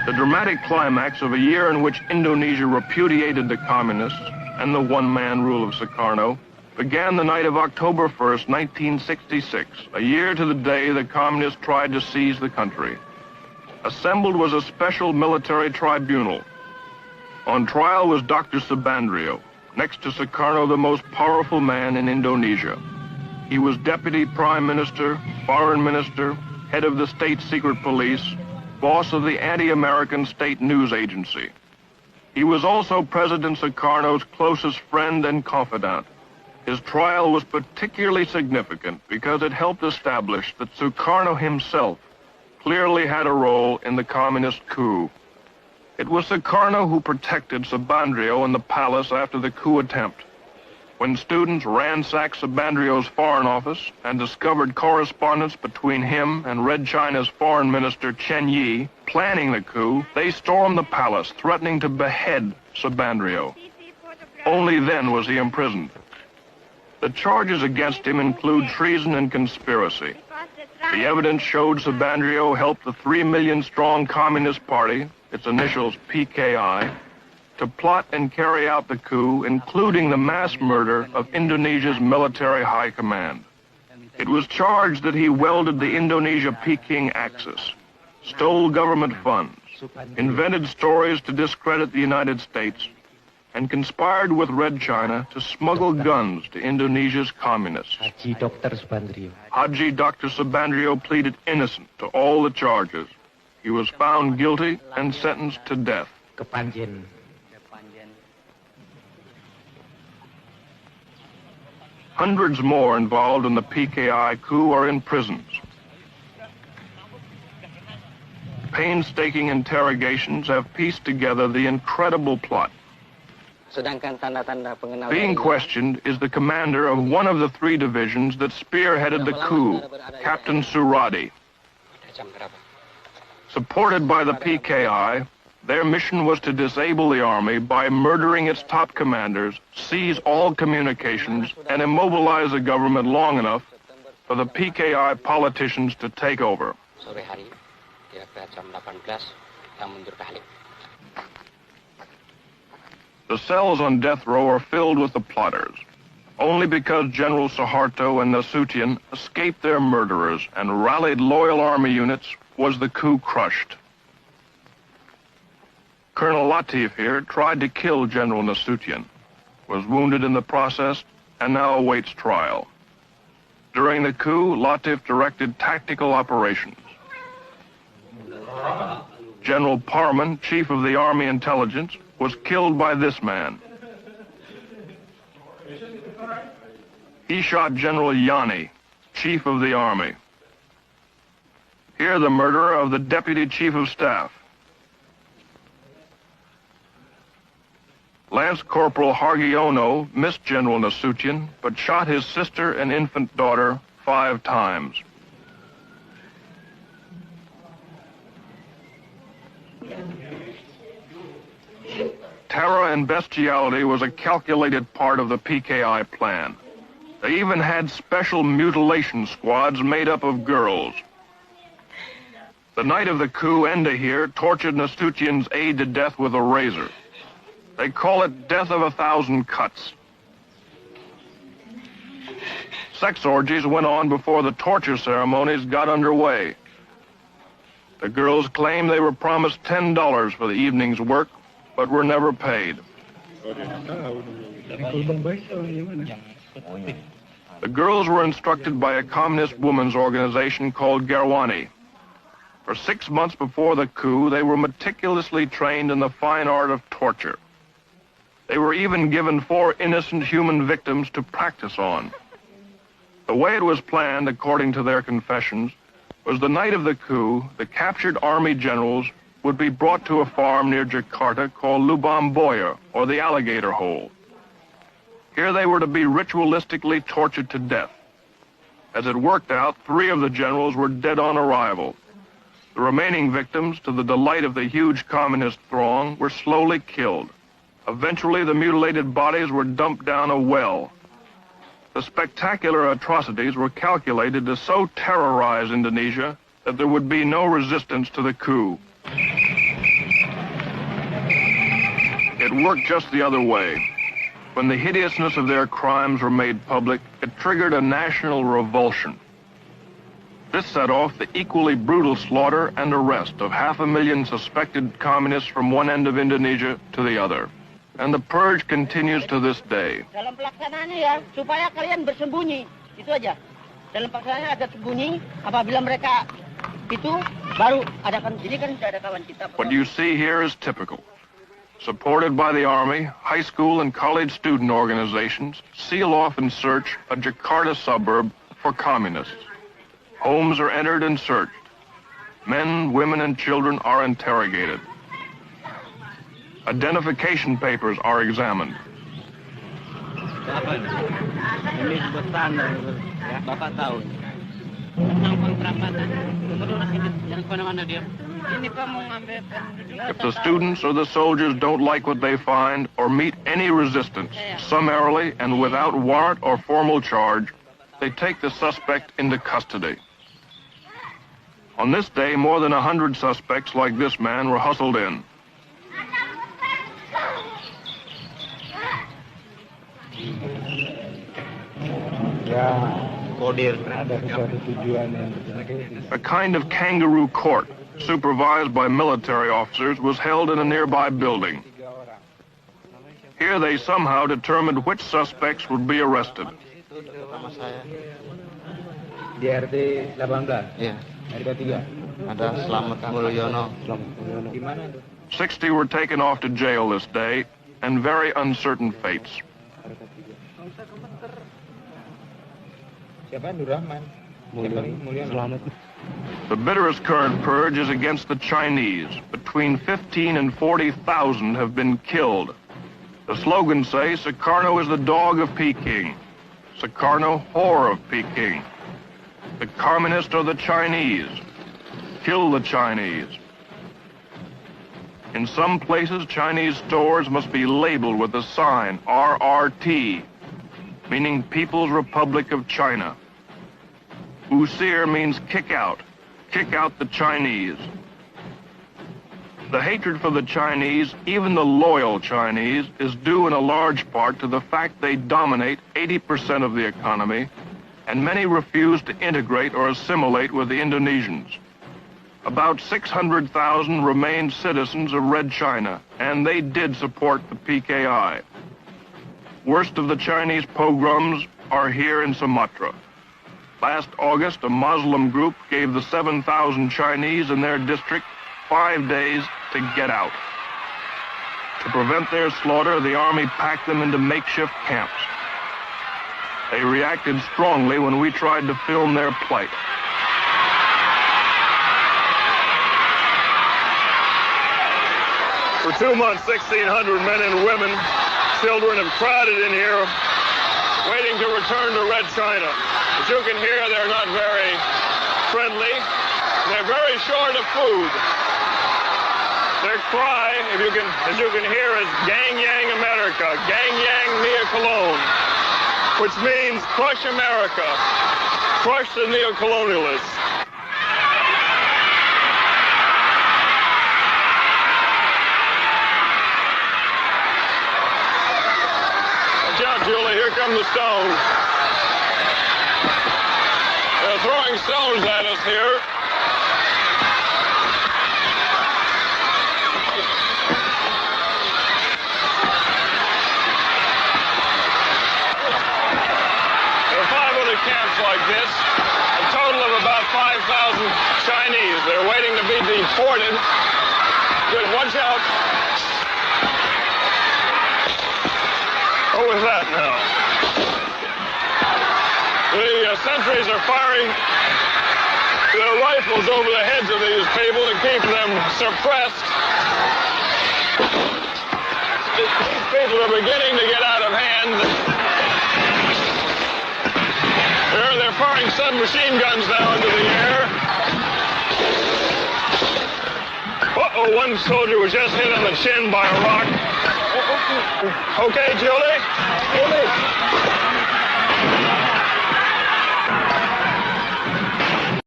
The dramatic climax of a year in which Indonesia repudiated the communists and the one-man rule of Sukarno began the night of October 1st, 1966, a year to the day the communists tried to seize the country. Assembled was a special military tribunal. On trial was Dr. Subandrio, next to Sukarno the most powerful man in Indonesia. He was Deputy Prime Minister, Foreign Minister, head of the State Secret Police, boss of the anti-American state news agency. He was also President Sukarno's closest friend and confidant. His trial was particularly significant because it helped establish that Sukarno himself clearly had a role in the communist coup. It was Sukarno who protected Subandrio in the palace after the coup attempt. When students ransacked Subandrio's foreign office and discovered correspondence between him and Red China's foreign minister Chen Yi planning the coup, they stormed the palace, threatening to behead Subandrio. Only then was he imprisoned. The charges against him include treason and conspiracy. The evidence showed Subandrio helped the 3 million-strong Communist Party, its initials PKI, to plot and carry out the coup, including the mass murder of Indonesia's military high command. It was charged that he welded the Indonesia-Peking axis, stole government funds, invented stories to discredit the United States, and conspired with Red China to smuggle guns to Indonesia's communists. Haji Dr. Subandrio pleaded innocent to all the charges. He was found guilty and sentenced to death. Hundreds more involved in the PKI coup are in prisons. Painstaking interrogations have pieced together the incredible plot. Being questioned is the commander of one of the 3 divisions that spearheaded the coup, Captain Suradi. Supported by the PKI, their mission was to disable the army by murdering its top commanders, seize all communications, and immobilize the government long enough for the PKI politicians to take over. The cells on death row are filled with the plotters. Only because General Suharto and Nasution escaped their murderers and rallied loyal army units was the coup crushed. Colonel Latif here tried to kill General Nasution, was wounded in the process, and now awaits trial. During the coup, Latif directed tactical operations. General Parman, chief of the Army Intelligence, was killed by this man. He shot General Yani, chief of the army. Here the murderer of the deputy chief of staff. Lance Corporal Hargiono missed General Nasution, but shot his sister and infant daughter 5 times. Terror and bestiality was a calculated part of the PKI plan. They even had special mutilation squads made up of girls. The night of the coup, Enda here tortured Nasution's aide to death with a razor. They call it death of 1,000 cuts. Sex orgies went on before the torture ceremonies got underway. The girls claimed they were promised $10 for the evening's work, but were never paid. The girls were instructed by a communist women's organization called Gerwani. For 6 months before the coup, they were meticulously trained in the fine art of torture. They were even given 4 innocent human victims to practice on. The way it was planned, according to their confessions, was the night of the coup, the captured army generals would be brought to a farm near Jakarta called Lubang Boya, or the Alligator Hole. Here they were to be ritualistically tortured to death. As it worked out, 3 of the generals were dead on arrival. The remaining victims, to the delight of the huge communist throng, were slowly killed. Eventually, the mutilated bodies were dumped down a well. The spectacular atrocities were calculated to so terrorize Indonesia that there would be no resistance to the coup. worked just the other way. When the hideousness of their crimes were made public, it triggered a national revulsion. This set off the equally brutal slaughter and arrest of 500,000 suspected communists from one end of Indonesia to the other. And the purge continues to this day. Dalam pelaksanaannya ya, supaya kalian bersembunyi. Itu aja. Dalam pelaksanaannya agak sembunyi, apabila mereka itu baru adakan, ini kan sudah ada kawan kita. What you see here is typical. Supported by the Army, high school and college student organizations seal off and search a Jakarta suburb for communists. Homes are entered and searched. Men, women, and children are interrogated. Identification papers are examined. Ini sebutan ya, Bapak tahu. If the students or the soldiers don't like what they find or meet any resistance, summarily and without warrant or formal charge, they take the suspect into custody. On this day, more than 100 suspects like this man were hustled in. A kind of kangaroo court, supervised by military officers, was held in a nearby building. Here they somehow determined which suspects would be arrested. Di RT 18? Iya. RT 3? Ada Slamet Mulyono. 60 were taken off to jail this day, and very uncertain fates. Siapa? Nurrahman. Mulyono. The bitterest current purge is against the Chinese. Between 15 and 40,000 have been killed. The slogans say, Sukarno is the dog of Peking. Sukarno, whore of Peking. The communists are the Chinese. Kill the Chinese. In some places, Chinese stores must be labeled with the sign RRT, meaning People's Republic of China. Usir means kick out the Chinese. The hatred for the Chinese, even the loyal Chinese, is due in a large part to the fact they dominate 80% of the economy, and many refuse to integrate or assimilate with the Indonesians. About 600,000 remained citizens of Red China, and they did support the PKI. Worst of the Chinese pogroms are here in Sumatra. Last August, a Muslim group gave the 7,000 Chinese in their district 5 days to get out. To prevent their slaughter, the army packed them into makeshift camps. They reacted strongly when we tried to film their plight. For 2 months, 1,600 men and women, children have crowded in here, waiting to return to Red China. As you can hear, they're not very friendly. They're very short of food. Their cry, as you can hear, is Gang Yang America, Gang Yang Nia Cologne, which means crush America, crush the neo-colonialists. Watch out, Julie, here come the stones. They're throwing stones at us here. Camps like this, a total of about 5,000 Chinese. They're waiting to be deported. Good, watch out. What was that now? The sentries are firing their rifles over the heads of these people to keep them suppressed. These people are beginning to get out of hand. They're firing submachine guns now into the air. Uh-oh, one soldier was just hit on the chin by a rock. Okay, Julie?